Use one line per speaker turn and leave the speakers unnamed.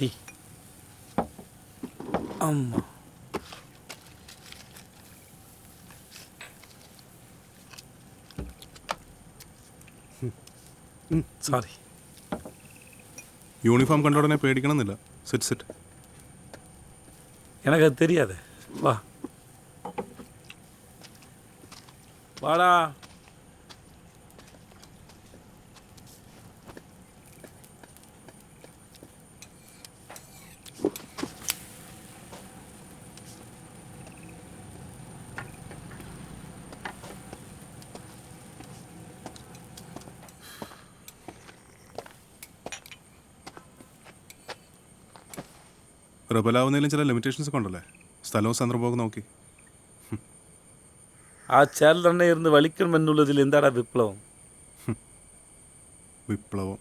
Tea. അമ്മ sorry.
Uniform കണ്ട ഉടനെ പേടിക്കണമെന്നില്ല. Set set.
எனக்கு அது தெரியாது. வா வாடா.
റബലാവുന്നതിലും ചില ലിമിറ്റേഷൻസ് ഒക്കെ ഉണ്ടല്ലേ. സ്ഥലവും സന്ദർഭവും നോക്കി.
ആ ചേർ തന്നെ ഇരുന്ന് വലിക്കണമെന്നുള്ളതിൽ എന്താടാ വിപ്ലവം?
വിപ്ലവം